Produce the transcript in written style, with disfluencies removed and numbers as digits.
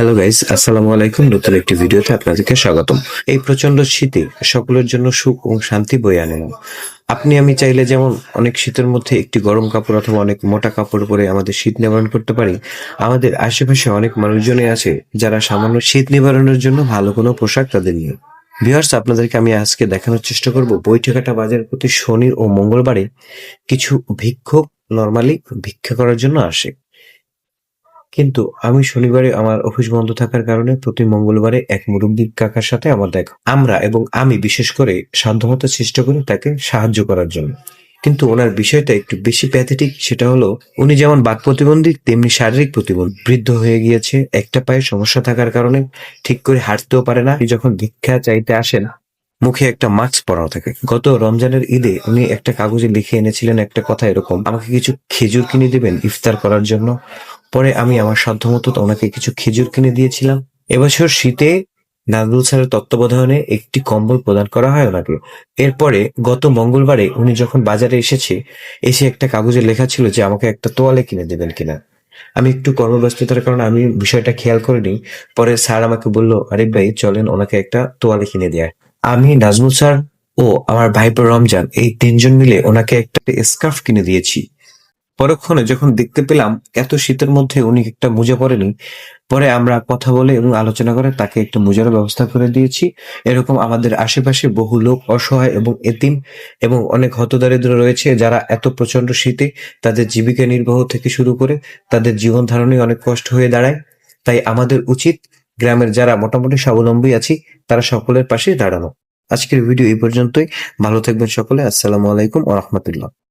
Hello guys, আসসালামু আলাইকুম। নতুন একটি ভিডিওতে আপনাদেরকে স্বাগতম। এই প্রচন্ড শীতে সকলের জন্য সুখ ও শান্তি বয়ে আনে না। আপনি আমি চাইলে যেমন অনেক শীতের মধ্যে একটি গরম কাপড় অথবা অনেক মোটা কাপড় পরে আমাদের শীত নিবারণ করতে পারি, আমাদের আশেপাশে অনেক মানুষজনই আছে যারা সামান্য শীত নিবারণের জন্য ভালো কোনো পোশাক তাদের নিয়ে। ভিউয়ার্স, আপনাদেরকে আমি আজকে দেখানোর চেষ্টা করব বইটাকাটা বাজারের প্রতি শনি ও মঙ্গলবারে কিছু ভিক্ষুক নরমালি ভিক্ষা করার জন্য আসে। কিন্তু আমি শনিবারে আমার অফিস বন্ধ থাকার কারণে প্রতি মঙ্গলবারে এক মুরব্বি কাকার সাথে আমার দেখা। আমরা এবং আমি বিশেষ করে সাধ্যমতো চেষ্টা করি তাকে সাহায্য করার জন্য। কিন্তু ওনার বিষয়টা একটু বেশি প্যাথেটিক। সেটা হলো, উনি যেমন বাক প্রতিবন্ধী তেমনি শারীরিক প্রতিবন্ধী। বৃদ্ধ হয়ে গিয়েছে, একটা পায়ে সমস্যা থাকার কারণে ঠিক করে হাঁটতেও পারে না। উনি যখন ভিক্ষা চাইতে আসেন, মুখে একটা মাস্ক পরানো থাকে। গত রমজানের ঈদে উনি একটা কাগজে লিখে এনেছিলেন একটা কথা এরকম, আমাকে কিছু খেজুর কিনে দিবেন ইফতার করার জন্য। পরে আমি আমার সাধ্যমতো ওনাকে কিছু খেজুর কিনে দিয়েছিলাম। এবছর শীতে নাজমুল স্যারের তত্ত্বাবধানে একটি কম্বল প্রদান করা হয় ওনাকে। এরপরে গত মঙ্গলবারে উনি যখন বাজারে এসে একটা কাগজে লেখা ছিল যে আমাকে একটা তোয়ালে কিনে দেবেন কিনা। আমি একটু কর্মব্যস্ততার কারণে আমি বিষয়টা খেয়াল করিনি। পরে স্যার আমাকে বলল, আরিফ ভাই চলেন ওনাকে একটা তোয়ালে কিনে দেয়। আমি, নাজমুল স্যার ও আমার ভাইপো রমজান, এই তিনজন মিলে ওনাকে একটা স্কার্ফ কিনে দিয়েছি। পরক্ষণে যখন দেখতে পেলাম এত শীতের মধ্যে উনি একটা মোজা পরেনি, পরে আমরা কথা বলে এবং আলোচনা করে তাকে একটা মোজার ব্যবস্থা করে দিয়েছি। এরকম আমাদের আশেপাশে বহু লোক অসহায় এবং এতিম এবং অনেক হতদরিদ্র রয়েছে, যারা এত প্রচন্ড শীতে তাদের জীবিকা নির্বাহ থেকে শুরু করে তাদের জীবন ধারণে অনেক কষ্ট হয়ে দাঁড়ায়। তাই আমাদের উচিত গ্রামের যারা মোটামুটি স্বাবলম্বী আছি তারা সকলের পাশে দাঁড়ানো। আজকের ভিডিও এই পর্যন্তই। ভালো থাকবেন সকলে। আসসালামু আলাইকুম ওয়া রাহমাতুল্লাহ।